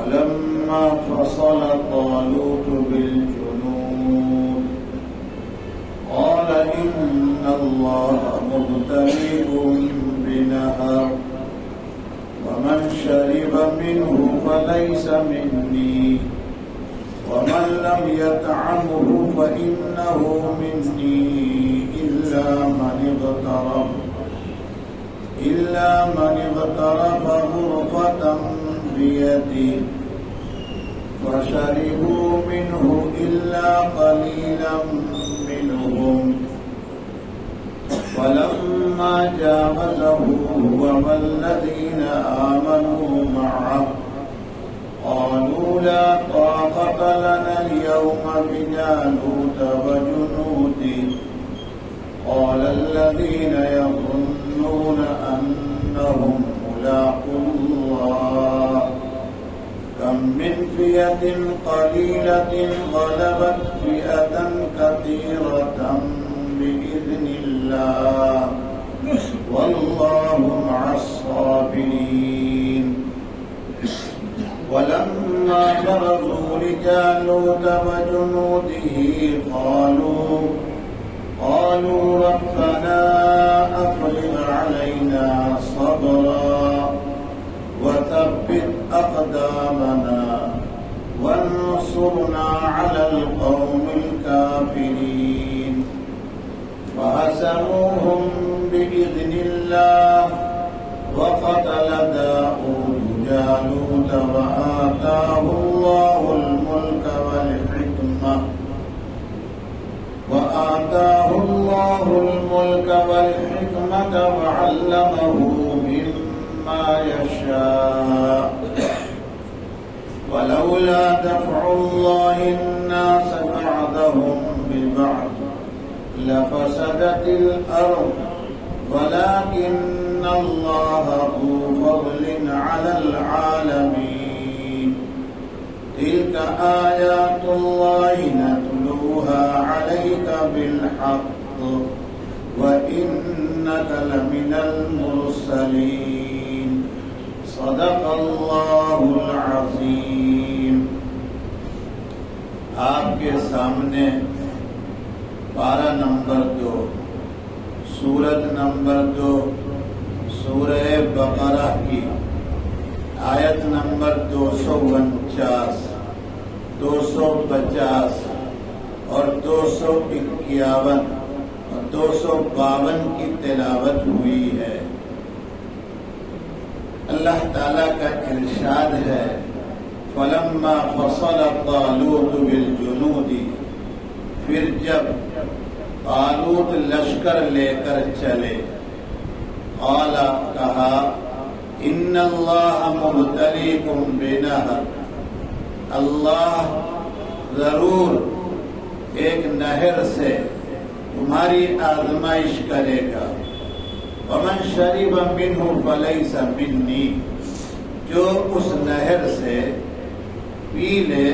ولما فصل طالوت بالجنود قال إن الله مبتليكم بنهر ومن شرب منه فليس مني ومن لم يطعمه فإنه مني إلا من اغترف غرفة بيده فشربوا منه إلا قليلا منهم فلما جاوزه هو والذين آمنوا معه قالوا لا طاقة لنا اليوم بجالوت وجنوده قال الذين يظنون أنهم ملاقو الله كم من فئة قليلة غلبت فئة كثيرة بإذن الله والله مع الصابرين ولما برزوا لجالوت وجنوده قالوا ربنا أفرغ علينا صبرا وثبت أقدامنا وانصرنا على القوم الكافرين فهزموهم بإذن الله وقتل داود جالوت وآتاه الله الملك والحكمة وعلمه مما يشاء ولولا دفع الله الناس بعضهم ببعض لفسدت الأرض ولكن الله ذو فضل على العالمين تلك آيات الله نتلوها عليك بالحق وإنك لمن المرسلين صدق الله العظيم. آپ کے سامنے پارہ نمبر 2 سورت نمبر 2 سورہ بقرہ کی آیت نمبر 249 250 اور 251 اور 252 کی تلاوت ہوئی ہے. اللہ تعالیٰ کا ارشاد ہے فلما فصل طالوت بالجنود، پھر جب طالوت لشکر لے کر چلے، قال کہا ان اللہ مبتلیکم بنہر، اللہ ضرور ایک نہر سے تمہاری آزمائش کرے گا. ومن شرب منہ فلیس منی، جو اس نہر سے پی لے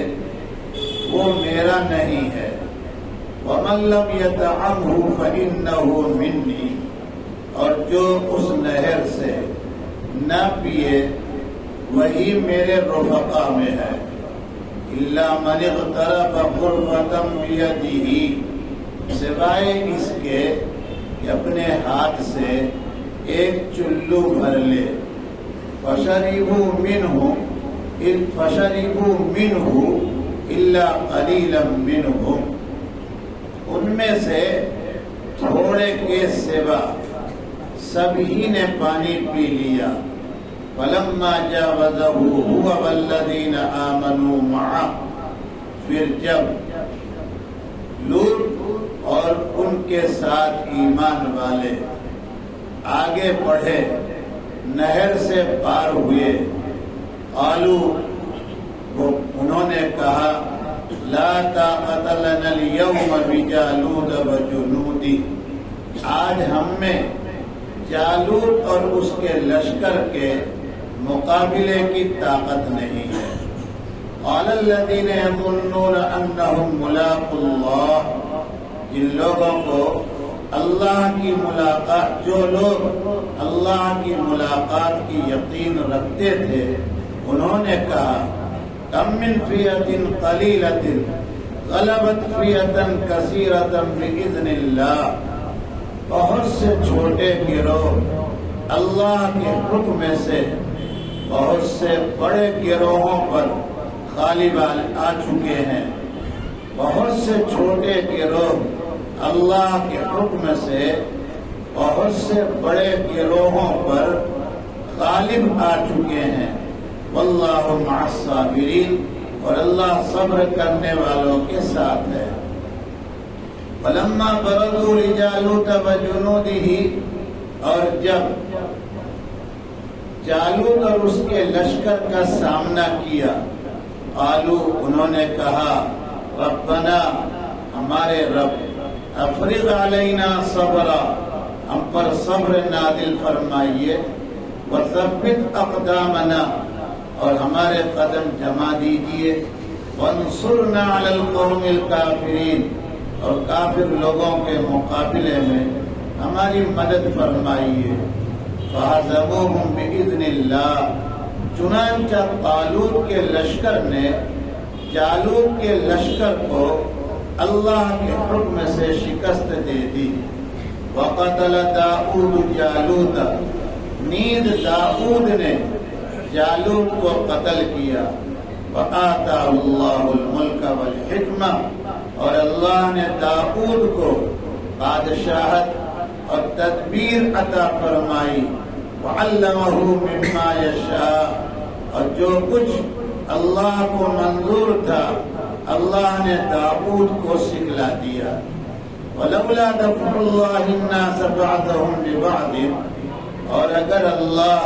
وہ میرا نہیں ہے. ومن لم یطعمہ فإنہ منی، اور جو اس نہر سے نہ پیے وہی میرے رفقا میں ہے. الا من اغترف غرفة بیدہ، سوائے اس کے کہ اپنے ہاتھ سے ایک چلو بھر لے. فشربوا منہ الا قلیلا منہم، ان میں سے تھوڑے کے سوا سبھی نے پانی پی لیا. فلما جاوزہ هو والذین آمنوا معه، پھر جب لوط اور ان کے ساتھ ایمان والے آگے بڑھے، نہر سے پار ہوئے، قالوا، انہوں نے کہا لا طاقت لنا اليوم بجالوت وجنودہ، آج ہم میں جالوت اور اس کے لشکر کے مقابلے کی طاقت نہیں ہے. قال الذین یظنون انہم ملاقو اللہ، جن لوگوں کو اللہ کی ملاقات، جو لوگ اللہ کی ملاقات کی یقین رکھتے تھے، انہوں نے کہا کم من فئۃ قلیلۃ غلبت فئۃ کثیرۃ بإذن اللہ، بہت سے چھوٹے گروہ اللہ کے حکم سے بہت سے بڑے گروہوں پر غالب آ چکے ہیں۔ بہت سے چھوٹے گروہ اللہ کے حکم سے بہت سے بڑے گروہوں پر غالب آ چکے ہیں۔ واللہ مع الصابرین، اور اللہ صبر کرنے والوں کے ساتھ ہے۔ فلما برزوا لجالوت وجنودہ، اور جب جالوت اور اس کے لشکر کا سامنا کیا، قالوا، انہوں نے کہا، ربنا، ہمارے رب، افرغ علینا صبرا، ہم پر صبر نازل فرمائیے، وثبت اقدامنا، اور ہمارے قدم جما دیجیے، وانصرنا علی القوم الکافرین، اور کافر لوگوں کے مقابلے میں ہماری مدد فرمائیے۔ فہزموہم بإذن اللہ، چنانچہ طالوت کے لشکر نے جالوت کے لشکر کو اللہ کے حکم سے شکست دے دی۔ وقتل داؤد جالوت، نیز داؤد نے جالوت کو قتل کیا۔ وآتاہ اللہ الملک والحکمہ، اور اللہ نے داؤد کو بادشاہت اور تدبیر عطا فرمائی۔ وعلمہ مما یشاء، اور جو کچھ اللہ کو منظور تھا اللہ نے داؤد کو سکھلا دیا۔ ولولا دفع اللہ الناس بعضهم ببعض، اور اگر اللہ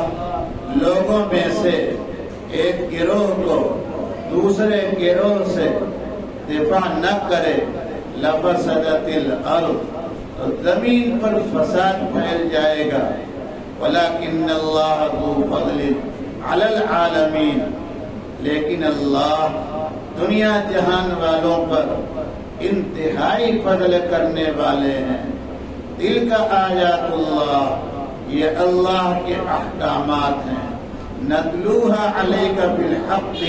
لوگوں میں سے ایک گروہ کو دوسرے گروہ سے دفاع نہ کرے، لفسدت الارض، تو زمین پر فساد پھیل جائے گا۔ ولکن اللہ ذو فضل علی العالمین، لیکن اللہ دنیا جہان والوں پر انتہائی فضل کرنے والے ہیں۔ دل کا آیات اللہ، یہ اللہ کے احکامات ہیں۔ نتلوہا علیک بالحق،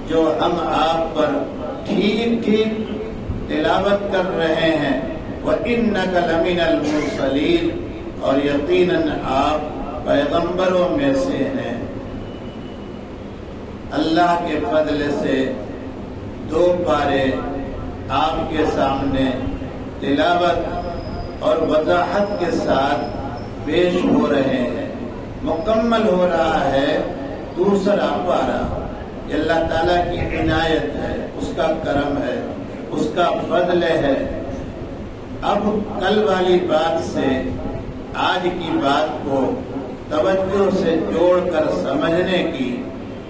جو ہم آپ پر ٹھیک ٹھیک تلاوت کر رہے ہیں۔ وَإِنَّكَ لَمِنَ الْمُرْسَلِينَ، اور یقیناً آپ پیغمبروں میں سے ہیں۔ اللہ کے فضل سے 2 پارے آپ کے سامنے تلاوت اور وضاحت کے ساتھ پیش ہو رہے ہیں۔ مکمل ہو رہا ہے دوسرا پارہ۔ یہ اللہ تعالیٰ کی عنایت ہے، اس کا کرم ہے، اس کا فضل ہے۔ اب کل والی بات سے آج کی بات کو توجہ سے جوڑ کر سمجھنے کی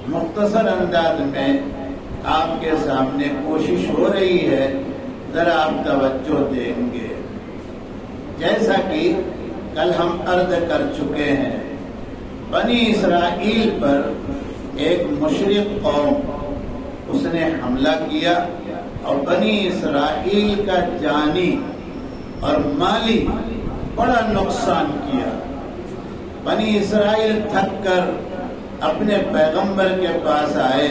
مختصر انداز میں آپ کے سامنے کوشش ہو رہی ہے، ذرا آپ توجہ دیں گے۔ جیسا کہ کل ہم عرض کر چکے ہیں، بنی اسرائیل پر ایک مشرک قوم اس نے حملہ کیا اور بنی اسرائیل کا جانی اور مالی بڑا نقصان کیا۔ بنی اسرائیل تھک کر اپنے پیغمبر کے پاس آئے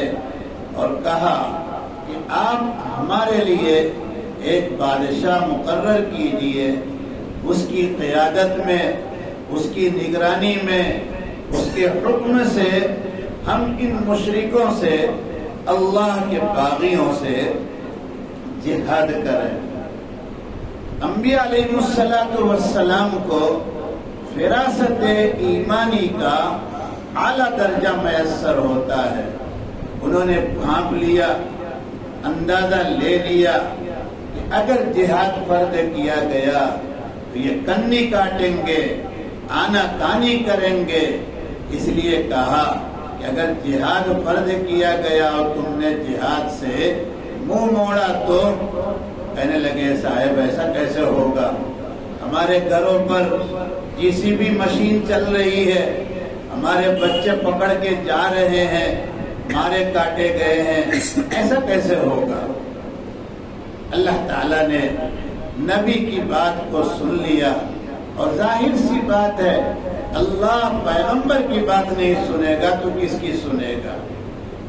اور کہا کہ آپ ہمارے لیے ایک بادشاہ مقرر کیجیے، اس کی قیادت میں، اس کی نگرانی میں، اس کے حکم سے ہم ان مشرکوں سے، اللہ کے باغیوں سے جہاد کریں۔ انبیاء علیہ السلام کو فراست ایمانی کا اعلیٰ درجہ میسر ہوتا ہے۔ انہوں نے بھانپ لیا، اندازہ لے لیا کہ اگر جہاد فرض کیا گیا تو یہ کنی کاٹیں گے، آنا کانی کریں گے۔ اس لیے کہا کہ اگر جہاد فرض کیا گیا اور تم نے جہاد سے منہ موڑا تو کہنے لگے صاحب ایسا کیسے ہوگا، ہمارے گھروں پر JCB مشین چل رہی ہے، ہمارے بچے پکڑ کے جا رہے ہیں، مارے کاٹے گئے ہیں، ایسا کیسے ہوگا۔ اللہ تعالیٰ نے نبی کی بات کو سن لیا، اور ظاہر سی بات ہے اللہ پیغمبر کی بات نہیں سنے گا تو کس کی سنے گا۔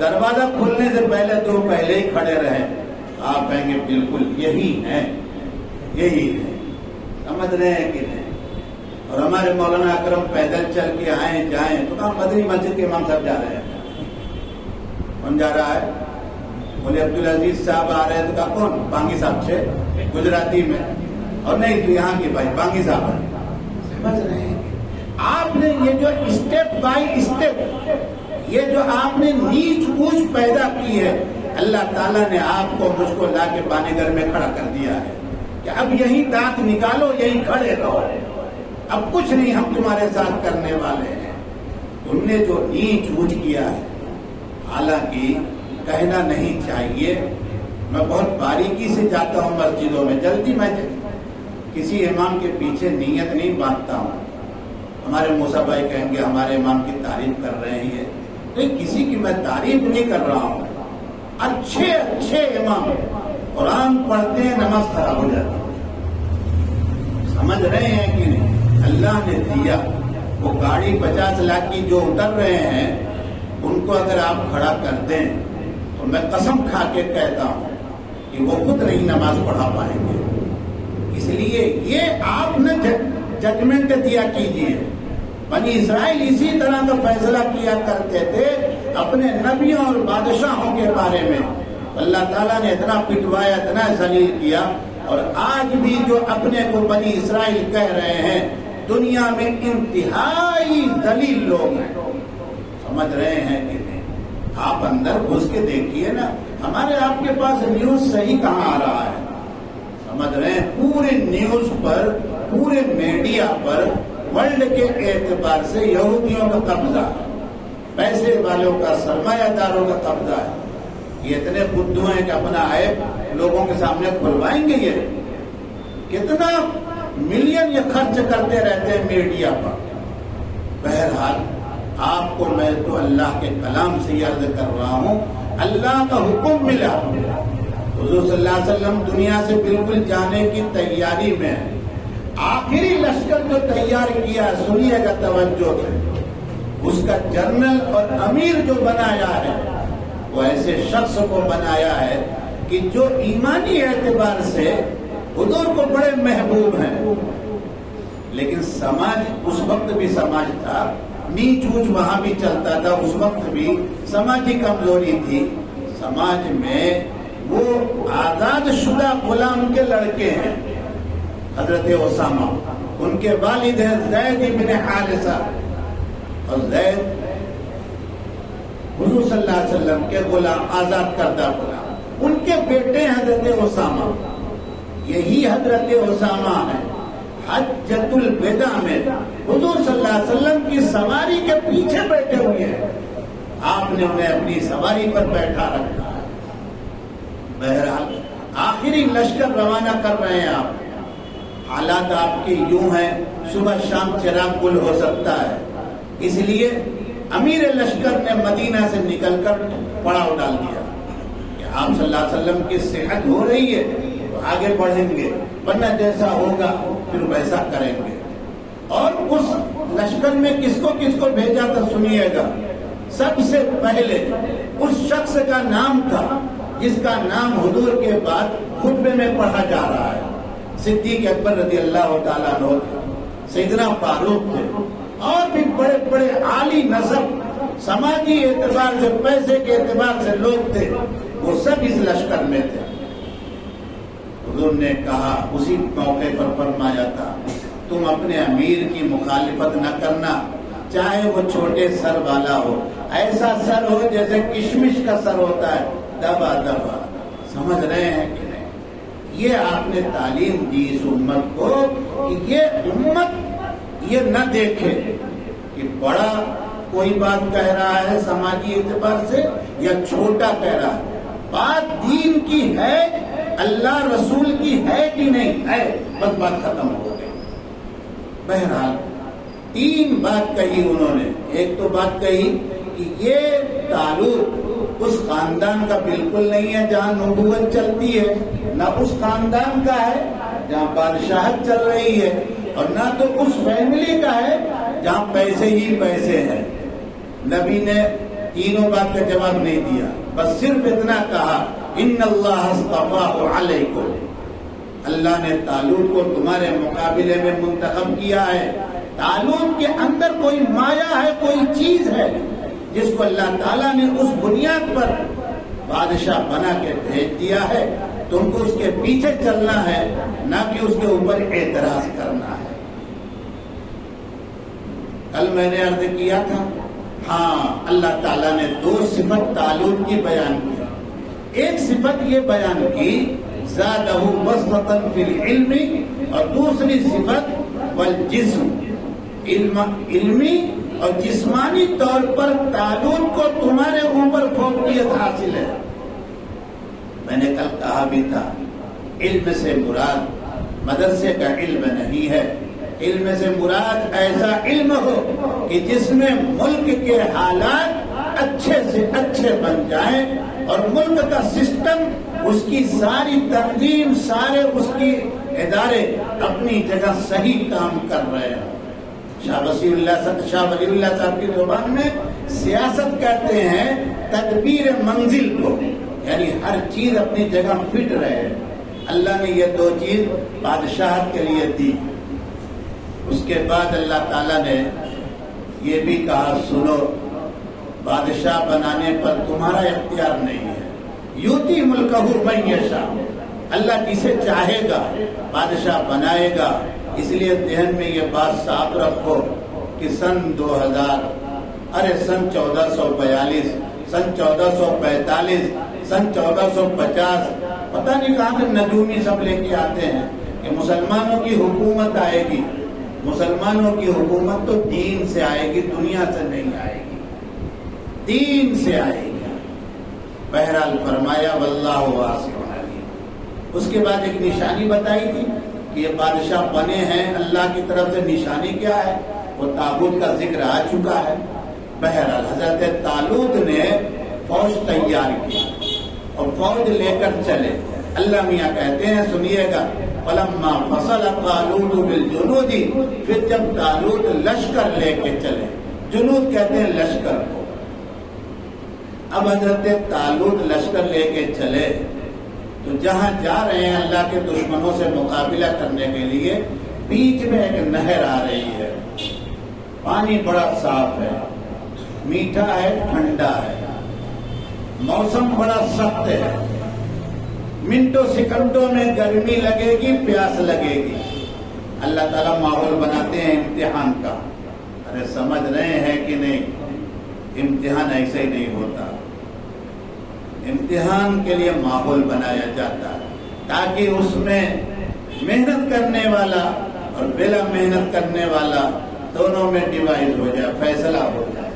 دروازہ کھلنے سے پہلے تو پہلے ہی کھڑے رہے. آپ کہیں گے بالکل یہی ہے. سمجھ رہے ہیں کہ نہیں؟ اور ہمارے مولانا اکرم پیدل چل کے آئیں جائیں تو کہاں مدنی مسجد کے امام صاحب جا رہے ہیں. کون جا رہا ہے؟ بولے عبدالعزیز صاحب آ رہے ہیں تو کہا کون؟ بانگی صاحب سے گجراتی میں. اور نہیں تو یہاں کی بھائی بانگی صاحب ہے. سمجھ رہے ہیں؟ آپ نے یہ جو اسٹیپ بائی اسٹیپ یہ جو آپ نے نیچ اونچ پیدا کی ہے، اللہ تعالیٰ نے آپ کو مجھ کو لا کے پانی گھر میں کھڑا کر دیا ہے کہ اب یہی دانت نکالو، یہی کھڑے رہو، اب کچھ نہیں ہم تمہارے ساتھ کرنے والے ہیں. تم نے جو نیچ اونچ کیا ہے، حالانکہ کہنا نہیں چاہیے، میں بہت باریکی سے جاتا ہوں مسجدوں میں، جلدی میں کسی امام کے پیچھے نیت نہیں باندھتا ہوں. ہمارے موسیٰ بھائی کہیں گے ہمارے امام کی تعریف کر رہے ہیں، نہیں کسی کی میں تعریف نہیں کر رہا ہوں. اچھے امام قرآن پڑھتے ہیں، نماز خراب ہو جاتی ہے. سمجھ رہے ہیں کہ نہیں؟ اللہ نے دیا وہ گاڑی 50 لاکھ کی جو اتر رہے ہیں، ان کو اگر آپ کھڑا کر دیں تو میں قسم کھا کے کہتا ہوں کہ وہ خود نہیں نماز پڑھا پائیں گے. اس لیے یہ آپ نے ججمنٹ دیا کیجیے. بنی اسرائیل اسی طرح کا فیصلہ کیا کرتے تھے اپنے نبیوں اور بادشاہوں کے بارے میں. اللہ تعالیٰ نے اتنا پٹوایا، اتنا ذلیل کیا، اور آج بھی جو اپنے کو بنی اسرائیل کہہ رہے ہیں دنیا میں انتہائی ذلیل لوگ ہیں. سمجھ رہے ہیں کہ نہیں؟ آپ اندر گھس کے دیکھیے نا، ہمارے آپ کے پاس نیوز صحیح کہاں آ رہا ہے. سمجھ رہے ہیں؟ پورے نیوز پر، پورے میڈیا پر ورلڈ کے اعتبار سے یہودیوں کا قبضہ ہے، پیسے والوں کا، سرمایہ داروں کا قبضہ ہے. یہ اتنے بدھو ہیں کہ اپنا عیب لوگوں کے سامنے کھلوائیں گے. یہ کتنا ملین یہ خرچ کرتے رہتے ہیں میڈیا پر. بہرحال آپ کو میں تو اللہ کے کلام سے عرض کر رہا ہوں، اللہ کا حکم ملا، حضور صلی اللہ علیہ وسلم دنیا سے بالکل جانے کی تیاری میں ہے. آخری لشکر جو تیار کیا، سنیے گا توجہ سے، اس کا جنرل اور امیر جو بنایا ہے وہ ایسے شخص کو بنایا ہے کہ جو ایمانی اعتبار سے حضور کو بڑے محبوب ہیں. لیکن سماج اس وقت بھی سماج تھا، نیچ اونچ وہاں بھی چلتا تھا، اس وقت بھی سماجی کمزوری تھی. سماج میں وہ آزاد شدہ غلام کے لڑکے ہیں، حضرت اسامہ، ان کے والد ہیں زید بن حارثہ، اور زید حضور صلی اللہ علیہ وسلم کے غلام، آزاد کردہ غلام. ان کے بیٹے حضرت اسامہ. یہی حضرت اسامہ ہے حجۃ الوداع میں حضور صلی اللہ علیہ وسلم کی سواری کے پیچھے بیٹھے ہوئے ہیں. آپ نے انہیں اپنی سواری پر بیٹھا رکھا ہے. بہرحال آخری لشکر روانہ کر رہے ہیں آپ. حالات آپ کے یوں ہیں، صبح شام چراغ گل ہو سکتا ہے. اس لیے امیر لشکر نے مدینہ سے نکل کر پڑاؤ ڈال دیا کہ آپ صلی اللہ علیہ وسلم کی صحت ہو رہی ہے تو آگے بڑھیں گے، ورنہ جیسا ہوگا پھر ویسا کریں گے. اور اس لشکر میں کس کو بھیجا تھا سنیے گا. سب سے پہلے اس شخص کا نام تھا جس کا نام حضور کے بعد خطبے میں پڑھا جا رہا ہے. صدیق اکبر رضی اللہ تعالیٰ عنہ تھے، سیدنا فاروق تھے، اور بھی بڑے بڑے عالی نسب، سماجی اعتبار سے، پیسے کے اعتبار سے لوگ تھے، وہ سب اس لشکر میں تھے. حضور نے کہا، اسی موقع پر فرمایا تھا، تم اپنے امیر کی مخالفت نہ کرنا، چاہے وہ چھوٹے سر والا ہو، ایسا سر ہو جیسے کشمش کا سر ہوتا ہے، دبا دبا. سمجھ رہے ہیں کہ نہیں؟ یہ آپ نے تعلیم دی اس امت کو کہ یہ امت یہ نہ دیکھے کہ بڑا کوئی بات کہہ رہا ہے سماجی اعتبار سے یا چھوٹا کہہ رہا ہے. بات دین کی ہے، اللہ رسول کی ہے کہ نہیں ہے، بس بات ختم ہو گئی. بہرحال 3 بات کہی انہوں نے. ایک تو بات کہی کہ یہ تعلق اس خاندان کا بالکل نہیں ہے جہاں نبوت چلتی ہے، نہ اس خاندان کا ہے جہاں بادشاہت چل رہی ہے، اور نہ تو اس فیملی کا ہے جہاں پیسے ہی پیسے ہیں. نبی نے تینوں بات کا جواب نہیں دیا، بس صرف اتنا کہا ان اللہ اصطفاہ علیکم، اللہ نے طالوت کو تمہارے مقابلے میں منتخب کیا ہے۔ طالوت کے اندر کوئی مایا ہے، کوئی چیز ہے جس کو اللہ تعالیٰ نے اس بنیاد پر بادشاہ بنا کے بھیج دیا ہے۔ تم کو اس کے پیچھے چلنا ہے، نہ کہ اس کے اوپر اعتراض کرنا ہے۔ کل میں نے عرض کیا تھا، ہاں اللہ تعالیٰ نے دو صفت طالوت کی بیان کی۔ ایک صفت یہ بیان کی زادہ بسطۃ فی العلم، اور دوسری صفت والجسم، علمی اور جسمانی طور پر طالوت کو تمہارے اوپر فوقیت حاصل ہے۔ میں نے کل کہا بھی تھا، علم سے مراد مدرسے کا علم نہیں ہے، علم سے مراد ایسا علم ہو کہ جس میں ملک کے حالات اچھے سے اچھے بن جائیں اور ملک کا سسٹم، اس کی ساری تنظیم، سارے اس کی ادارے اپنی جگہ صحیح کام کر رہے ہیں۔ شاہ ولی اللہ صاحب کی زبان میں سیاست کہتے ہیں تدبیر منزل کو، یعنی ہر چیز اپنی جگہ فٹ رہے۔ اللہ نے یہ دو چیز بادشاہت کے لیے دی۔ اس کے بعد اللہ تعالیٰ نے یہ بھی کہا، سنو، بادشاہ بنانے پر تمہارا اختیار نہیں ہے، یوتی ملکہ من یشاء، اللہ جسے چاہے گا بادشاہ بنائے گا۔ اس لیے ذہن میں یہ بات صاف رکھو کہ سن 2000، سن 1442، سن 1445، سن 1450، پتہ نہیں کہاں سے نجومی سب لے کے آتے ہیں کہ مسلمانوں کی حکومت آئے گی۔ مسلمانوں کی حکومت تو دین سے آئے گی، دنیا سے نہیں آئے گی، دین سے آئے گی۔ بہرحال فرمایا واللہ واسع علیم۔ اس کے بعد ایک نشانی بتائی تھی کہ یہ بادشاہ بنے ہیں، اللہ کی طرف سے نشانی کیا ہے؟ وہ تابوت کا ذکر آ چکا ہے۔ بہرحال حضرت طالوت نے فوج تیار کی اور فوج لے کر چلے۔ اللہ میاں کہتے ہیں، سنیے گا، فلما فصل طالوت بالجنود، پھر جب طالوت لشکر لے کے چلے، جنود کہتے ہیں لشکر کو۔ اب حضرت طالوت لشکر لے کے چلے تو جہاں جا رہے ہیں اللہ کے دشمنوں سے مقابلہ کرنے کے لیے، بیچ میں ایک نہر آ رہی ہے، پانی بڑا صاف ہے، میٹھا ہے، ٹھنڈا ہے، موسم بڑا سخت ہے، منٹوں سیکنڈوں میں گرمی لگے گی، پیاس لگے گی۔ اللہ تعالیٰ ماحول بناتے ہیں امتحان کا۔ ارے سمجھ رہے ہیں کہ نہیں؟ امتحان ایسے ہی نہیں ہوتا، امتحان کے لیے ماحول بنایا جاتا ہے تاکہ اس میں محنت کرنے والا اور بلا محنت کرنے والا دونوں میں ڈیوائڈ ہو جائے، فیصلہ ہو جائے۔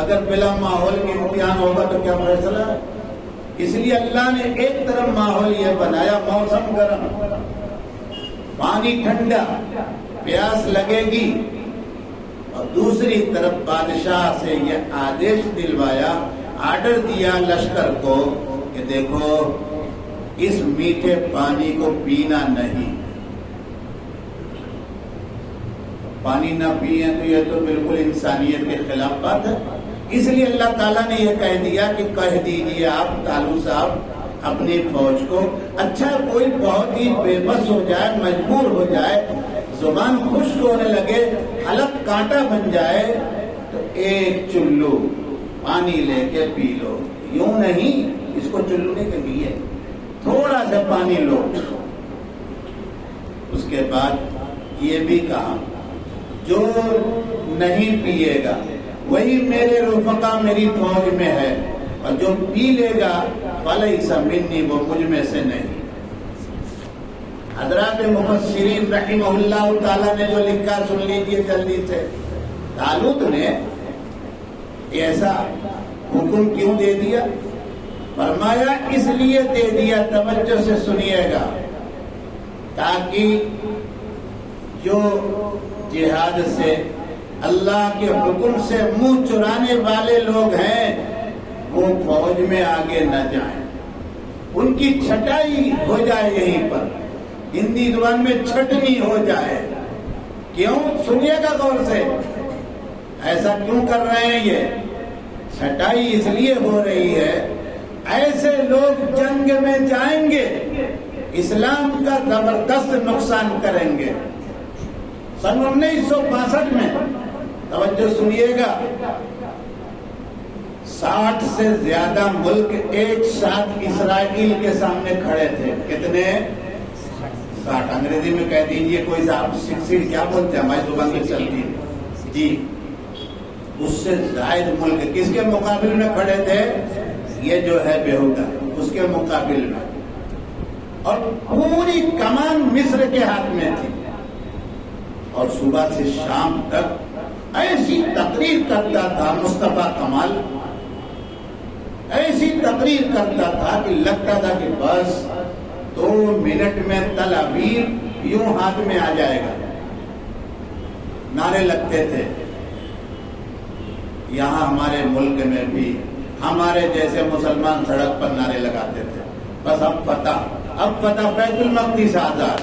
اگر بلا ماحول کے امتحان ہوگا تو کیا فیصلہ ہے؟ اس لیے اللہ نے ایک طرف ماحول یہ بنایا، موسم گرم، پانی ٹھنڈا، پیاس لگے گی، اور دوسری طرف بادشاہ سے یہ آدیش دلوایا، آرڈر دیا لشکر کو کہ دیکھو اس میٹھے پانی کو پینا نہیں، پانی نہ پیئے تو یہ تو بالکل انسانیت کے خلاف بات ہے۔ اس لیے اللہ تعالیٰ نے یہ کہہ دیا کہ کہہ دیجیے آپ طالوت صاحب اپنی فوج کو، اچھا کوئی بہت ہی بے بس ہو جائے، مجبور ہو جائے، زبان خشک ہونے لگے، حلق کانٹا بن جائے، تو ایک چلو پانی لے کے پی لو، یوں نہیں، اس کو چلنے کے لیے تھوڑا سا پانی لو۔ اس کے بعد یہ بھی کہا، جو نہیں پیے گا وہی میرے رفقا میری فوج میں ہے، اور جو پی لے گا فلیس منی، وہ مجھ میں سے نہیں۔ حضرات مفسرین رحمہ اللہ تعالیٰ نے جو لکھا سن لیجیے جلدی سے۔ طالوت نے ایسا حکم کیوں دے دیا؟ فرمایا اس لیے دے دیا، توجہ سے سنیے گا، تاکہ جو جہاد سے، اللہ کے حکم سے منہ چرانے والے لوگ ہیں وہ فوج میں آگے نہ جائیں، ان کی چھٹائی ہو جائے یہیں پر، ہندی زبان میں چھٹنی ہو جائے۔ کیوں؟ سنیے گا غور سے، ایسا کیوں کر رہے ہیں یہ؟ چھٹائی اس لیے ہو رہی ہے ایسے لوگ جنگ میں جائیں گے اسلام کا زبردست نقصان کریں گے۔ سن 1962 میں توجہ سنیے گا، 60 سے زیادہ ملک ایک ساتھ اسرائیل کے سامنے کھڑے تھے۔ کتنے؟ 60۔ انگریزی میں کہہ دیجئے کوئی صاحب 60 کیا بولتے ہیں، ہماری زبان میں چلتی ہے جی۔ اس سے زائد ملک کس کے مقابل میں کھڑے تھے؟ یہ جو ہے بیہودہ، اس کے مقابل میں، اور پوری کمان مصر کے ہاتھ میں تھی، اور صبح سے شام تک ایسی تقریر کرتا تھا مصطفیٰ کمال، ایسی تقریر کرتا تھا کہ لگتا تھا کہ بس 2 منٹ میں تل ابیب یوں ہاتھ میں آ جائے گا۔ نعرے لگتے تھے۔ یہاں ہمارے ملک میں بھی ہمارے جیسے مسلمان سڑک پر نعرے لگاتے تھے، بس اب فتح بیت المقدس آزاد۔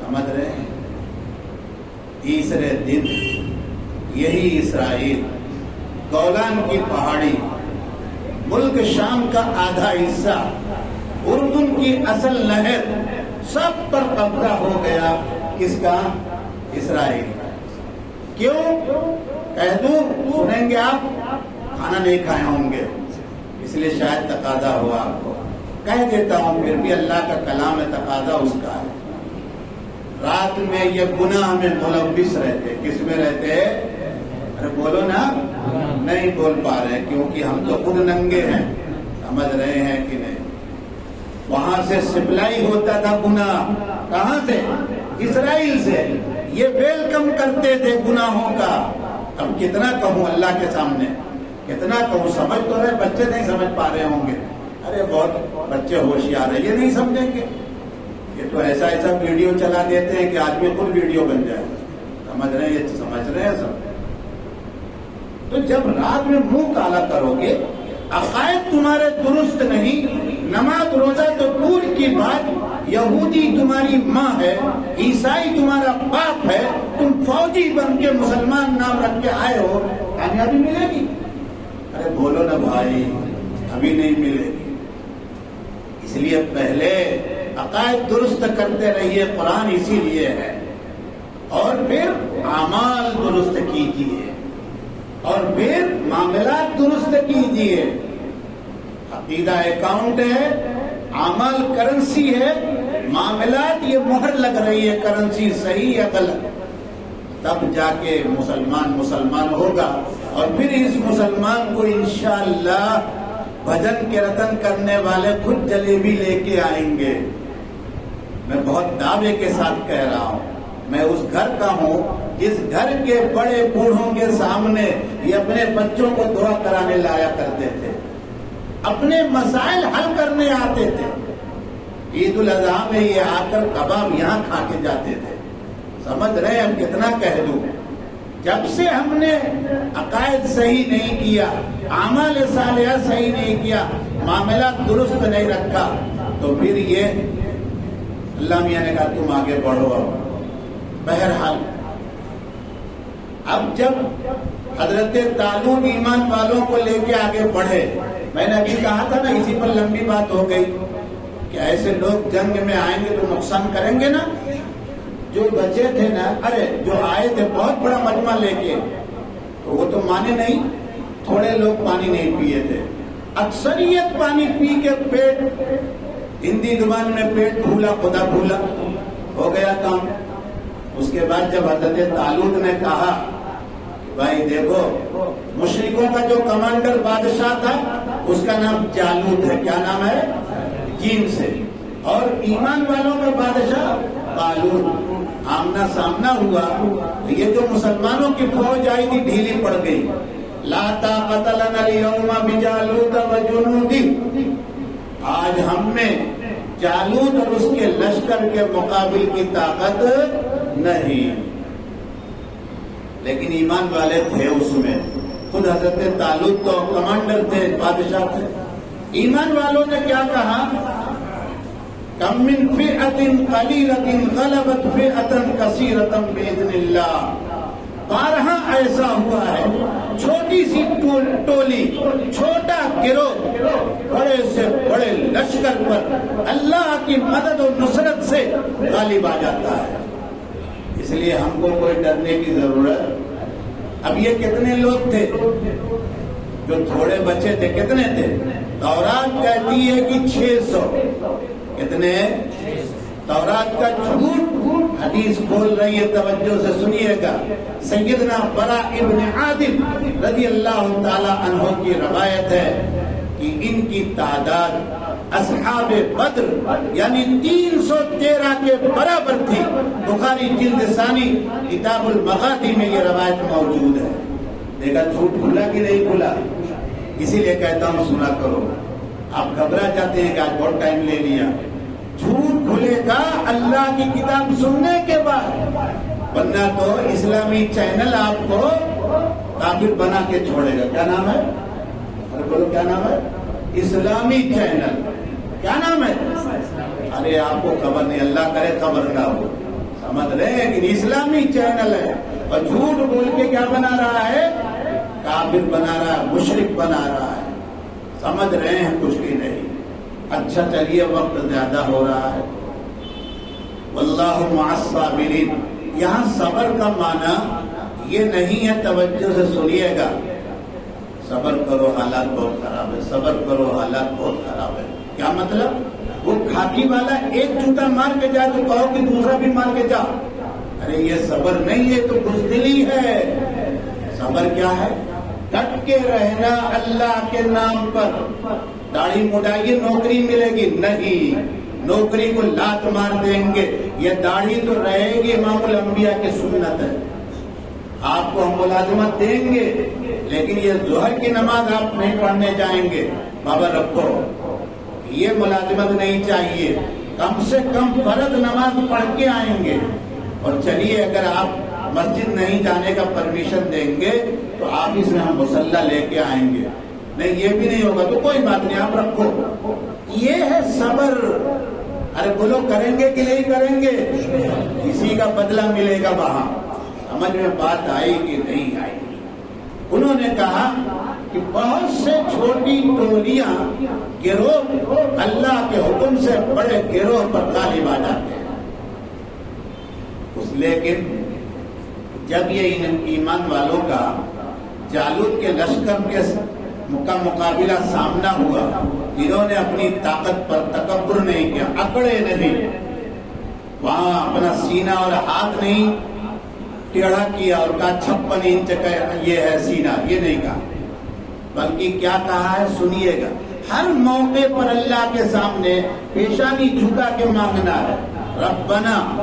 سمجھ رہے ہیں؟ تیسرے دن یہی اسرائیل گولان کی پہاڑی، ملک شام کا آدھا حصہ، اردن کی اصل نہر، سب پر قبضہ ہو گیا۔ کس کا؟ اسرائیل۔ کیوں؟ کہہ دوں، سنیں گے آپ، کھانا نہیں کھائے ہوں گے اس لیے شاید تقاضا ہوا آپ کو، کہہ دیتا ہوں، پھر بھی اللہ کا کلام ہے، تقاضا اس کا ہے۔ رات میں یہ گناہ میں ملوث رہتے۔ کس میں رہتے؟ ارے بولو نا، نہیں بول پا رہے کیونکہ ہم تو خود ننگے ہیں۔ سمجھ رہے ہیں کہ نہیں؟ وہاں سے سپلائی ہوتا تھا گناہ، کہاں سے؟ اسرائیل سے۔ یہ ویلکم کرتے تھے گناہوں کا۔ اب کتنا کہوں اللہ کے سامنے، کتنا کہوں؟ سمجھ تو رہے، بچے نہیں سمجھ پا رہے ہوں گے۔ ارے بہت بچے ہوشیار ہیں، یہ نہیں سمجھیں گے، یہ تو ایسا ویڈیو چلا دیتے ہیں کہ آدمی خود ویڈیو بن جائے۔ سمجھ رہے ہیں؟ یہ سمجھ رہے ہیں سب۔ تو جب رات میں منہ کالا کرو گے، عقائد تمہارے درست نہیں، نماز روزہ تو دور کی بات، یہودی تمہاری ماں ہے، عیسائی تمہارا باپ ہے، تم فوجی بن کے مسلمان نام رکھ کے آئے ہو، کامیابی ملے گی؟ ارے بولو نا بھائی، ابھی نہیں ملے گی۔ اس لیے پہلے عقائد درست کرتے رہیے، قرآن اسی لیے ہے، اور پھر اعمال درست کیجیے، اور پھر معاملات درست کیجیے۔ عقیدہ اکاؤنٹ ہے، اعمال کرنسی ہے، معاملات یہ مہر لگ رہی ہے کرنسی صحیح یا غلط، تب جا کے مسلمان ہوگا، اور پھر اس مسلمان کو انشاءاللہ بھجن کے رتن کرنے والے خود جلیبی لے کے آئیں گے۔ میں بہت دعوے کے ساتھ کہہ رہا ہوں، میں اس گھر کا ہوں جس گھر کے بڑے بوڑھوں کے سامنے یہ اپنے بچوں کو دعا کرانے لایا کرتے تھے، اپنے مسائل حل کرنے آتے تھے۔ عید الاضحیٰ میں یہ آ کر کباب یہاں کھا کے جاتے تھے۔ سمجھ رہے ہیں؟ ہم کتنا کہہ دوں، جب سے ہم نے عقائد صحیح نہیں کیا، اعمال صالحہ صحیح نہیں کیا، معاملات درست نہیں رکھا، تو پھر یہ اللہ میاں نے کہا تم آگے بڑھو۔ بہرحال اب جب حضرت طالوت ایمان والوں کو لے کے آگے بڑھے، میں نے ابھی کہا تھا نا، اسی پر لمبی بات ہو گئی کہ ایسے لوگ جنگ میں آئیں گے تو نقصان کریں گے نا۔ جو بچے تھے نا، ارے جو آئے تھے بہت بڑا مجمع لے کے، تو وہ تو مانے نہیں، تھوڑے لوگ پانی نہیں پیے تھے، اکثریت پانی پی کے پیٹ، ہندی زبان میں پیٹ بھولا خدا بھولا، ہو گیا کام۔ اس کے بعد جب حضرت طالوت نے کہا بھائی دیکھو، مشرکوں کا جو کمانڈر بادشاہ تھا اس کا نام جالوت ہے، کیا نام ہے؟ جیم سے، اور ایمان والوں کا بادشاہ طالوت۔ آمنا سامنا ہوا، یہ جو مسلمانوں کی فوج آئی تھی ڈھیلی پڑ گئی۔ لا طاقت لنا اليوم بجالوت وجنودہ، آج ہم میں جالوت اور اس کے لشکر کے مقابل کی طاقت نہیں، لیکن ایمان والے تھے اس میں۔ خود حضرت طالوت تو کمانڈر تھے، بادشاہ تھے۔ ایمان والوں نے کیا کہا؟ کم من فئۃ قلیلۃ غلبت فئۃ کثیرۃ باذن اللہ۔ بارہا ایسا ہوا ہے، چھوٹی سی ٹولی، چھوٹا گروہ بڑے سے بڑے لشکر پر اللہ کی مدد و نصرت سے غالب آ جاتا ہے۔ اس لیے ہم کو کوئی ڈرنے کی ضرورت۔ اب یہ کتنے لوگ تھے جو تھوڑے بچے تھے؟ کتنے تھے؟ تورات کہتی ہے کہ 600۔ کتنے؟ تورات کا جھوٹ حدیث بول رہی ہے، توجہ سے سنیے گا۔ سیدنا برا ابن عازب رضی اللہ تعالی عنہ کی روایت ہے کہ ان کی تعداد اصحاب بدر یعنی 313 کے برابر تھی۔ بخاری جلد ثانی کتاب المغازی میں یہ روایت موجود ہے۔ دیکھا جھوٹ کھلا کہ نہیں کھلا؟ اسی لیے کہتا ہوں سنا کرو۔ آپ گھبرا جاتے ہیں کہ آج بہت ٹائم لے لیا۔ جھوٹ کھلے گا اللہ کی کتاب سننے کے بعد، ورنہ تو اسلامی چینل آپ کو کافر بنا کے چھوڑے گا۔ کیا نام ہے؟ ارے بولو کیا نام ہے؟ اسلامی چینل۔ کیا نام ہے؟ ارے آپ کو خبر نہیں، اللہ کرے خبر نہ ہو، سمجھ رہے ہیں؟ لیکن اسلامی چینل ہے اور جھوٹ بول کے کیا بنا رہا ہے؟ کافر بنا رہا ہے، مشرک بنا رہا ہے۔ سمجھ رہے ہیں؟ کچھ بھی نہیں۔ اچھا چلیے، وقت زیادہ ہو رہا ہے۔ واللہ مع الصابرین، یہاں صبر کا معنی یہ نہیں ہے، توجہ سے سنیے گا۔ صبر کرو حالات بہت خراب ہے، صبر کرو حالات بہت خراب ہے۔ کیا مطلب؟ وہ کھاکی والا ایک جوتا مار کے جائے تو کہو کہ دوسرا بھی مار کے جا۔ ارے یہ صبر نہیں ہے، تو بزدلی ہے۔ صبر کیا ہے؟ ڈٹ کے رہنا اللہ کے نام پر۔ داڑھی مڈائیے نوکری ملے گی؟ نہیں، نوکری کو لات مار دیں گے۔ یہ داڑھی تو رہے گی، امام الانبیاء کی سنت ہے۔ آپ کو ہم ملازمت دیں گے، لیکن یہ ظہر کی نماز آپ نہیں پڑھنے جائیں گے، بابا رکھو، یہ ملازمت نہیں چاہیے۔ کم سے کم فرض نماز پڑھ کے آئیں گے۔ اور چلیے اگر آپ مسجد نہیں جانے کا پرمیشن دیں گے تو آپ اس میں ہم مصلی لے کے آئیں گے۔ نہیں یہ بھی نہیں ہوگا تو کوئی بات نہیں، آپ رکھو۔ یہ ہے صبر۔ ارے بولو کریں گے کہ نہیں کریں گے؟ کسی کا بدلہ ملے گا وہاں۔ سمجھ میں بات آئی کہ نہیں آئی؟ انہوں نے کہا کہ بہت سے چھوٹی ٹولیاں گروہ اللہ کے حکم سے بڑے گروہ پر غالب آ جاتے ہیں۔ لیکن جب یہ ایمان والوں کا جالوت کے لشکر کے مقابلہ سامنا ہوا، جنہوں نے اپنی طاقت پر تکبر نہیں کیا، اکڑے نہیں، وہاں اپنا سینہ اور ہاتھ نہیں ٹیڑھا کیا اور کہا 56 انچ کا یہ ہے سینہ، یہ نہیں کہا، بلکہ کیا کہا ہے سنیے گا۔ ہر موقع پر اللہ کے سامنے پیشانی جھکا کے مانگنا ہے، ربنا،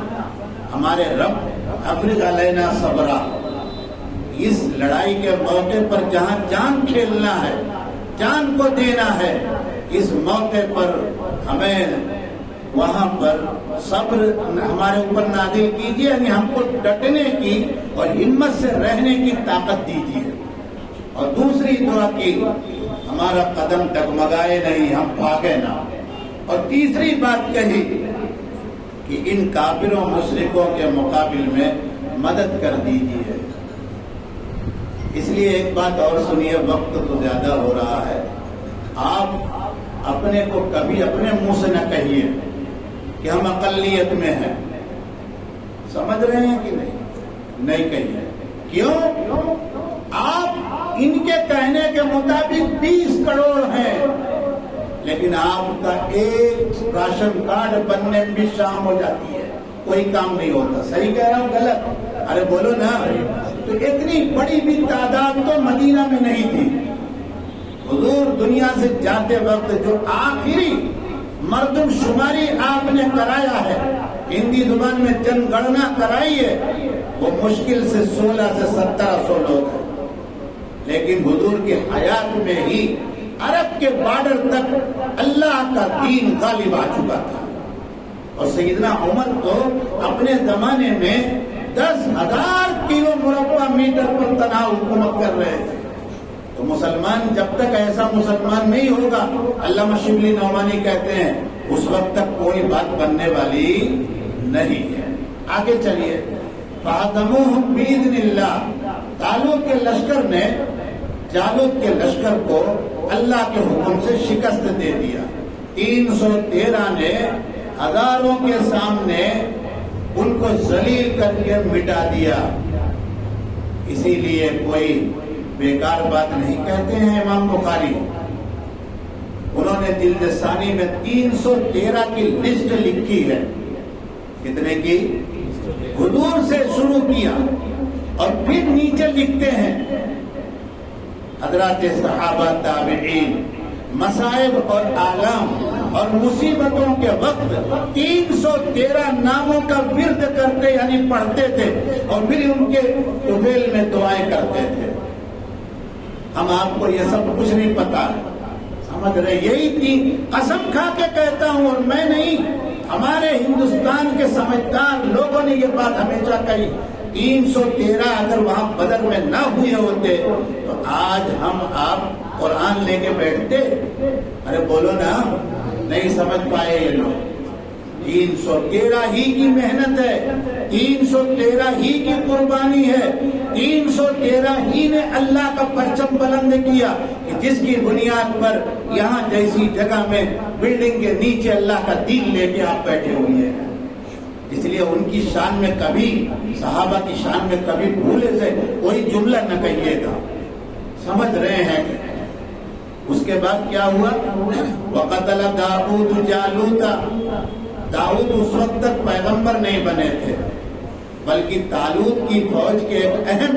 ہمارے رب افرغ علینا صبرا۔ اس لڑائی کے موقع پر جہاں جان کھیلنا ہے، جان کو دینا ہے، اس موقع پر ہمیں وہاں پر صبر ہمارے اوپر نازل کیجیے، یعنی ہم کو ڈٹنے کی اور ہمت سے رہنے کی طاقت دیجیے۔ اور دوسری دعا کی ہمارا قدم ڈگمگائے نہیں، ہم بھاگے نہ۔ اور تیسری بات کہی کہ ان کافروں مشرکوں کے مقابل میں مدد کر دیجیے۔ اس لیے ایک بات اور سنیے، وقت تو زیادہ ہو رہا ہے، آپ اپنے کو کبھی اپنے منہ سے نہ کہیے کہ ہم اقلیت میں ہیں۔ سمجھ رہے ہیں کہ نہیں کہیے۔ کیوں؟ آپ ان کے کہنے کے مطابق 20 کروڑ ہیں، لیکن آپ کا ایک راشن کارڈ بننے میں بھی شام ہو جاتی ہے، کوئی کام نہیں ہوتا۔ صحیح کہہ رہا ہوں غلط؟ ارے بولو نا۔ تو اتنی بڑی بھی تعداد تو مدینہ میں نہیں تھی۔ حضور دنیا سے جاتے وقت جو آخری مردم شماری آپ نے کرایا ہے، ہندی زبان میں جن گننا کرائی ہے، وہ مشکل سے 16 سے 1700 لوگ ہیں۔ لیکن حضور کی حیات میں ہی عرب کے بارڈر تک اللہ کا دین غالب آ چکا تھا۔ اور سیدنا عمر تو اپنے زمانے میں 10,000 کلو مربع میٹر پر تنہا حکومت کر رہے تھے۔ تو مسلمان جب تک ایسا مسلمان نہیں ہوگا، علامہ شبلی نعمانی کہتے ہیں، اس وقت تک کوئی بات بننے والی نہیں ہے۔ آگے چلیے، فَهَزَمُوهُمْ بِإِذْنِ اللَّهِ، طالوت کے لشکر نے جالوت کے لشکر کو اللہ کے حکم سے شکست دے دیا۔ 313 نے ہزاروں کے سامنے ان کو ذلیل کر کے مٹا دیا۔ اسی لیے کوئی بیکار بات نہیں کہتے ہیں امام بخاری، انہوں نے جلد ثانی میں 313 کی لسٹ لکھی ہے۔ کتنے کی؟ حضور سے شروع کیا اور پھر نیچے لکھتے ہیں حضرات صحابہ تابعین مصائب اور آلام اور مصیبتوں کے وقت 313 ناموں کا ورد کرتے یعنی پڑھتے تھے اور پھر ان کے طفیل میں دعائیں کرتے تھے۔ ہم آپ کو یہ سب کچھ نہیں پتا ہے، سمجھ رہے؟ یہی تھی، قسم کھا کے کہتا ہوں اور میں نہیں، ہمارے ہندوستان کے سمجھدار لوگوں نے یہ بات ہمیشہ کہی۔ 313 اگر وہاں بدر میں نہ ہوئے ہوتے تو آج ہم آپ قرآن لے کے بیٹھتے؟ ارے بولو نا، نہیں سمجھ پائے یہ لوگ۔ 313 ہی کی محنت ہے، 313 ہی کی قربانی ہے، 313 ہی نے اللہ کا پرچم بلند کیا کہ جس کی بنیاد پر یہاں جیسی جگہ میں بلڈنگ کے نیچے اللہ کا دین لے کے آپ بیٹھے ہوئے ہیں۔ اس لیے ان کی شان میں کبھی، صحابہ کی شان میں کبھی بھولے سے کوئی جملہ نہ کہیے گا، سمجھ رہے ہیں؟ اس کے بعد کیا ہوا؟ وَقَتَلَ دَاؤُدُ جَالُوتَ، داؤد اس وقت تک پیغمبر نہیں بنے تھے بلکہ طالوت کی فوج کے ایک اہم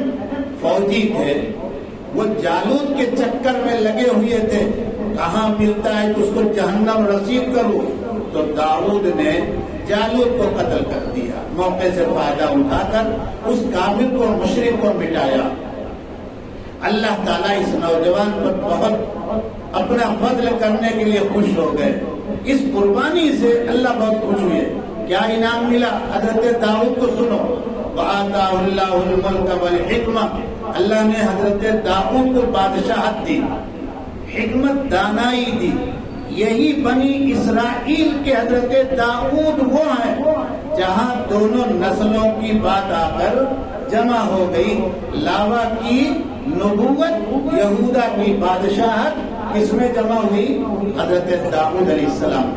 فوجی تھے۔ وہ جالوت کے چکر میں لگے ہوئے تھے، کہاں ملتا ہے تو اس کو جہنم رسید کروں، تو داؤد نے جالوت کو قتل کر دیا، موقع سے فائدہ اٹھا کر اس کافر کو، مشرک کو مٹایا۔ اللہ تعالیٰ اس نوجوان پر بہت اپنا فضل کرنے کے لیے خوش ہو گئے، اس قربانی سے اللہ بہت خوش ہوئے۔ کیا انعام ملا حضرت داؤد کو؟ سنو، وَآتَاهُ اللَّهُ الْمُلْكَ وَالْحِكْمَةَ، اللہ نے حضرت داؤد کو بادشاہت دی، حکمت، دانائی دی۔ یہی بنی اسرائیل کے حضرت داؤد وہ ہیں جہاں دونوں نسلوں کی بات آ کر جمع ہو گئی۔ لاوا کی نبوت، یہودا کی بادشاہت اس میں جمع ہوئی حضرت داؤد علیہ السلام۔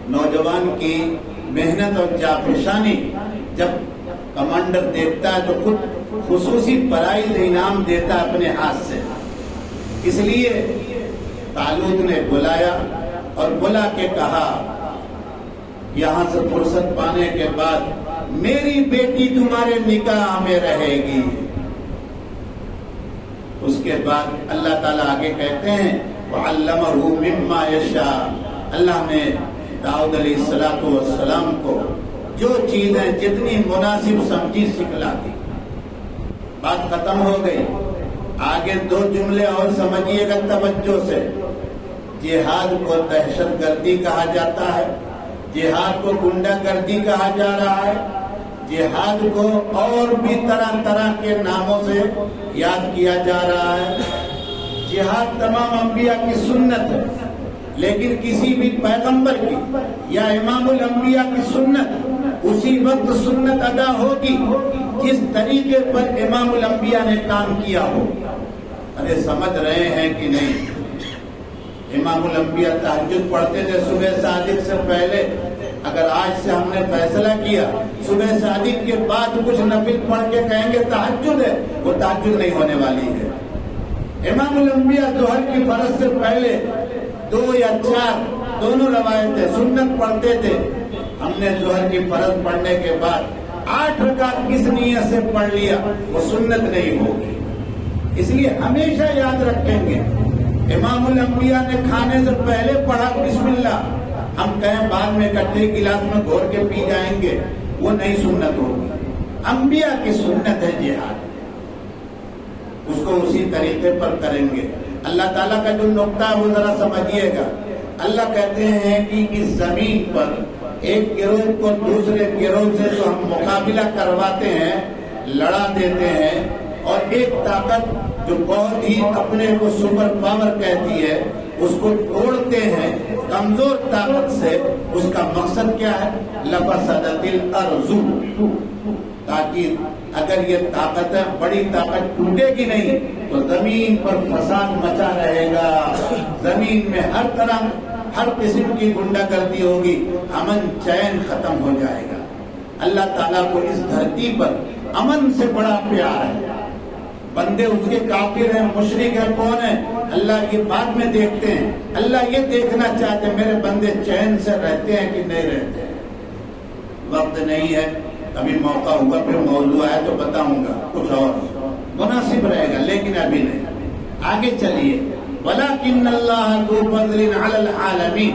نوجوان کی محنت اور جافشانی جب کمانڈر دیکھتا ہے تو خود خصوصی پرائز انعام دیتا ہے اپنے ہاتھ سے۔ اس لیے طالوت نے بلایا اور بلا کے کہا، یہاں سے فرصت پانے کے بعد میری بیٹی تمہارے نکاح میں رہے گی۔ اس کے بعد اللہ تعالیٰ آگے کہتے ہیں وَعَلَّمَهُ مِمَّا يَشَاءُ، اللہ نے داؤد علیہ السلام کو جو چیزیں جتنی مناسب سمجھی سکھلا دی۔ بات ختم ہو گئی، آگے 2 جملے اور سمجھیے گا توجہ سے۔ جہاد کو دہشت گردی کہا جاتا ہے، جہاد کو گنڈا گردی کہا جا رہا ہے، جہاد کو اور بھی طرح طرح کے ناموں سے یاد کیا جا رہا ہے۔ جہاد تمام انبیاء کی سنت ہے، لیکن کسی بھی پیغمبر کی یا امام الانبیاء کی سنت اسی وقت سنت ادا ہوگی جس طریقے پر امام الانبیاء نے کام کیا ہو۔ ارے سمجھ رہے ہیں کہ نہیں؟ امام الانبیاء تہجد پڑھتے تھے صبح صادق سے پہلے۔ اگر آج سے ہم نے فیصلہ کیا صبح صادق کے بعد کچھ نفل پڑھ کے کہیں گے تہجد ہے، وہ تہجد نہیں ہونے والی ہے۔ امام الانبیاء ظہر کی فرض سے پہلے 2 یا 4 دونوں روایتیں سنت پڑھتے تھے۔ ہم نے ظہر کی فرض پڑھنے کے بعد 8 رکعت کس نیت سے پڑھ لیا، وہ سنت نہیں ہوگی۔ اس لیے ہمیشہ یاد رکھیں گے، امام الانبیاء نے کھانے سے پہلے پڑھا بسم اللہ، ہم کہیں بعد میں کٹے گلاس میں گھور کے پی جائیں گے، وہ نہیں سنت ہوگی۔ انبیاء کی سنت ہے جہاد، اس کو اسی طریقے پر کریں گے۔ اللہ تعالیٰ کا جو نقطہ ہے وہ ذرا سمجھیے گا۔ اللہ کہتے ہیں کہ اس زمین پر ایک گروہ کو دوسرے گروہ سے تو ہم مقابلہ کرواتے ہیں، لڑا دیتے ہیں، اور ایک طاقت جو بہت ہی اپنے کو سپر پاور کہتی ہے، اس کو توڑتے ہیں کمزور طاقت سے. اس کا مقصد کیا ہے؟ لفسدت الارض، تاکہ اگر یہ طاقت ہے، بڑی طاقت ٹوٹے گی نہیں تو زمین پر فساد مچا رہے گا، زمین میں ہر طرح ہر قسم کی گنڈا گردی ہوگی، امن چین ختم ہو جائے گا. اللہ تعالیٰ کو اس دھرتی پر امن سے بڑا پیار ہے. بندے اس کے کافر ہیں، مشرک ہیں، کون ہیں اللہ یہ بعد میں دیکھتے ہیں. اللہ یہ دیکھنا چاہتے ہیں میرے بندے چین سے رہتے ہیں کہ نہیں رہتے ہیں. وقت نہیں ہے، ابھی موقع ہوگا پھر موضوع ہے تو بتاؤں گا، کچھ اور مناسب رہے گا، لیکن ابھی نہیں. آگے چلیے. وَلَكِنَّ اللَّهَ ذُو فَضْلٍ عَلَى الْعَالَمِينَ،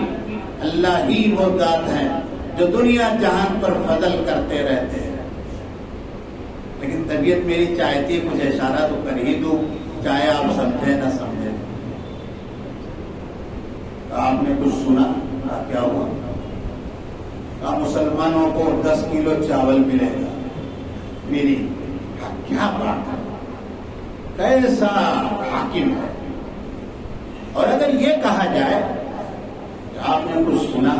اللہ ہی وہ ذات ہیں جو دنیا جہان پر فضل کرتے رہتے ہیں. لیکن طبیعت میری چاہتی ہے کچھ اشارہ تو کر ہی دوں، چاہے آپ سمجھیں نہ سمجھیں. آپ نے کچھ سنا کیا ہوا؟ مسلمانوں کو 10 کلو چاول ملے گا. میری کیا بات ہے، کیسا حاکم ہے. اور اگر یہ کہا جائے کہ آپ نے کچھ سنا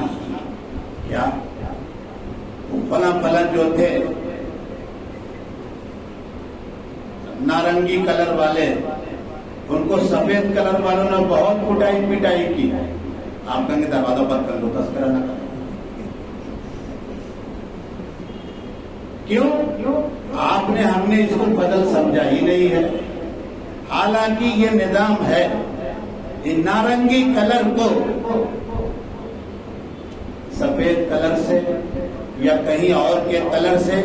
کیا، فلاں فلاں جو تھے نارنگی کلر والے، ان کو سفید کلر والوں نے بہت کٹائی پٹائی کی. آپ کہیں گے دروازہ بند کر لو، تذکرہ نہ کرو. کیوں؟ آپ نے ہم نے اس کو بدل سمجھا ہی نہیں ہے. حالانکہ یہ نظام ہے، نارنگی کلر کو سفید کلر سے یا کہیں اور کے کلر سے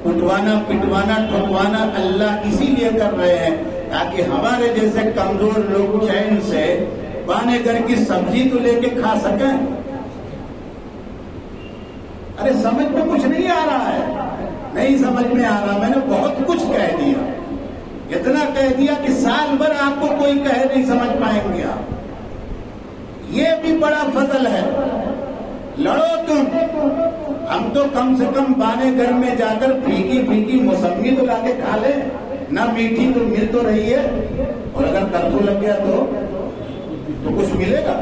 کٹوانا پٹوانا ٹھکوانا اللہ اسی لیے کر رہے ہیں تاکہ ہمارے جیسے کمزور لوگ چین سے بانے گھر کی سبزی تو لے کے کھا سکیں. ارے سمجھ میں کچھ نہیں آ رہا ہے، نہیں سمجھ میں آ رہا. میں نے بہت کچھ کہہ دیا، اتنا کہہ دیا کہ سال بھر آپ کو کوئی کہے نہیں سمجھ پائیں گے آپ. یہ بھی بڑا فضل ہے. لڑو تم، ہم تو کم سے کم بانے گھر میں جا کر پھیکی پھیکی موسمی تو لا کے کھا لیں، نہ میٹھی تو مل تو رہی ہے. اور اگر کرفیو لگ گیا تو کچھ ملے گا.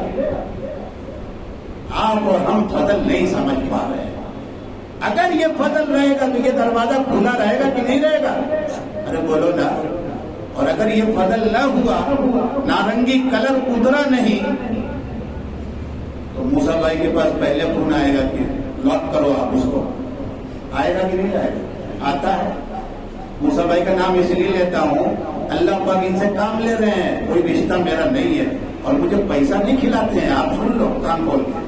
آپ اور ہم فضل نہیں سمجھ پا رہے ہیں. اگر یہ فضل رہے گا تو یہ دروازہ کھلا رہے گا کہ نہیں رہے گا؟ ارے بولو نا. اور اگر یہ فضل نہ ہوا، نارنگی کلر اترا نہیں، تو موسیٰ بھائی کے پاس پہلے فون آئے گا کہ لاک کرو آپ اس کو. آئے گا کہ نہیں آئے گا؟ آتا ہے. موسیٰ بھائی کا نام اس لیے لیتا ہوں، اللہ پاک ان سے کام لے رہے ہیں، کوئی رشتہ میرا نہیں ہے اور مجھے پیسہ نہیں کھلاتے ہیں. آپ سن لو کام بول کے،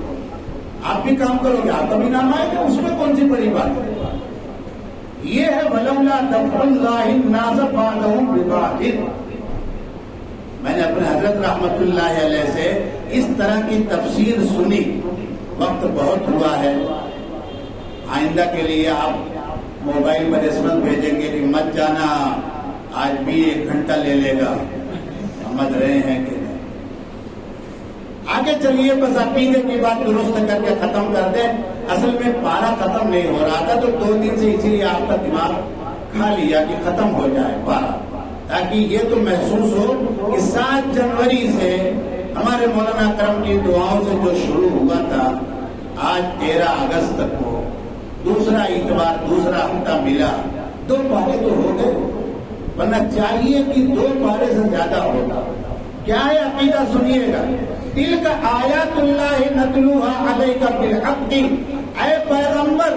آپ بھی کام کرو گے، آپ کا بھی نام آئے گا، اس میں کون سی بڑی بات ہے. یہ ہے وَلَوْلَا دَفْعُ اللَّهِ النَّاسَ بَعْضَهُم بِبَعْضٍ. میں نے اپنے حضرت رحمت اللہ علیہ سے اس طرح کی تفسیر سنی. وقت بہت ہوا ہے، آئندہ کے لیے آپ موبائل پر SMS بھیجیں گے کہ مت جانا، آج بھی 1 گھنٹہ لے لے گا. سمجھ رہے ہیں کہ نہیں؟ آگے چلیے، بس عقیدے کی بات درست کر کے ختم کر دیں. اصل میں پارا ختم نہیں ہو رہا تھا تو 2 دن سے اسی لیے آپ کا دماغ کھا لیا کہ ختم ہو جائے پارا، تاکہ یہ تو محسوس ہو کہ 7 جنوری سے ہمارے مولانا کرم کی دعاؤں سے جو شروع ہوا تھا، آج 13 اگست کو دوسرا اتوار، دوسرا ہفتہ ملا. 2 پارے تو ہو گئے، ورنہ چاہیے کہ 2 پارے سے زیادہ ہوتا. کیا ہے عقیدہ؟ سنیے گا. تلک آیات اللہ نتلوها علیک بالحق. اے پیغمبر،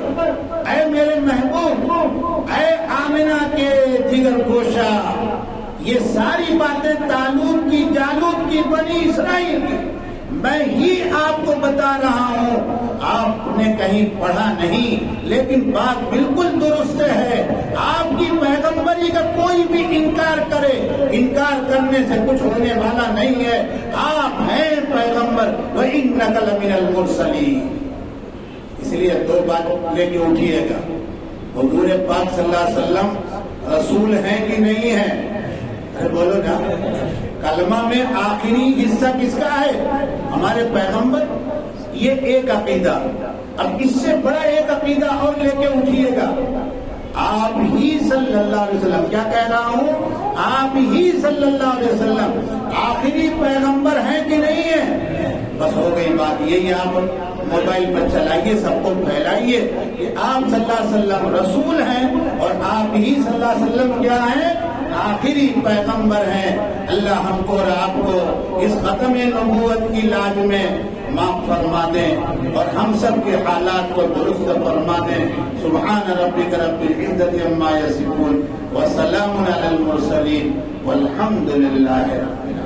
اے میرے محبوب، اے آمنہ کے جگر گوشہ، یہ ساری باتیں طالوت کی، جالوت کی، بنی اسرائیل کی میں ہی آپ کو بتا رہا ہوں. آپ نے کہیں پڑھا نہیں، لیکن بات بالکل درست ہے. آپ کی پیغمبری کا کوئی بھی انکار کرے، انکار کرنے سے کچھ ہونے والا نہیں ہے. آپ ہیں پیغمبر، وَإِنَّكَ لَمِنَ الْمُرْسَلِينَ. اس لیے 2 بات لے کے اٹھیے گا. حضور پاک صلی اللہ علیہ وسلم رسول ہیں کہ نہیں ہیں؟ ارے بولو نا. کلمہ میں آخری حصہ کس کا ہے؟ ہمارے پیغمبر. یہ ایک عقیدہ. اب اس سے بڑا ایک عقیدہ اور لے کے اٹھیے گا. آپ ہی صلی اللہ علیہ وسلم، کیا کہہ رہا ہوں؟ آپ ہی صلی اللہ علیہ وسلم آخری پیغمبر ہیں کہ نہیں ہیں؟ بس ہو گئی بات، یہی آپ موبائل پر چلائیے، سب کو پھیلائیے کہ آپ صلی اللہ علیہ وسلم رسول ہیں اور آپ ہی صلی اللہ علیہ وسلم کیا ہیں؟ آخری پیغمبر ہیں۔ اللہ ہم کو اور آپ کو اس ختم نبوت کی لاج میں معاف فرما دیں اور ہم سب کے حالات کو درست فرما دیں۔ سبحان ربک رب العزت عما یصفون وسلام علی المرسلین والحمد للہ رب العالمین۔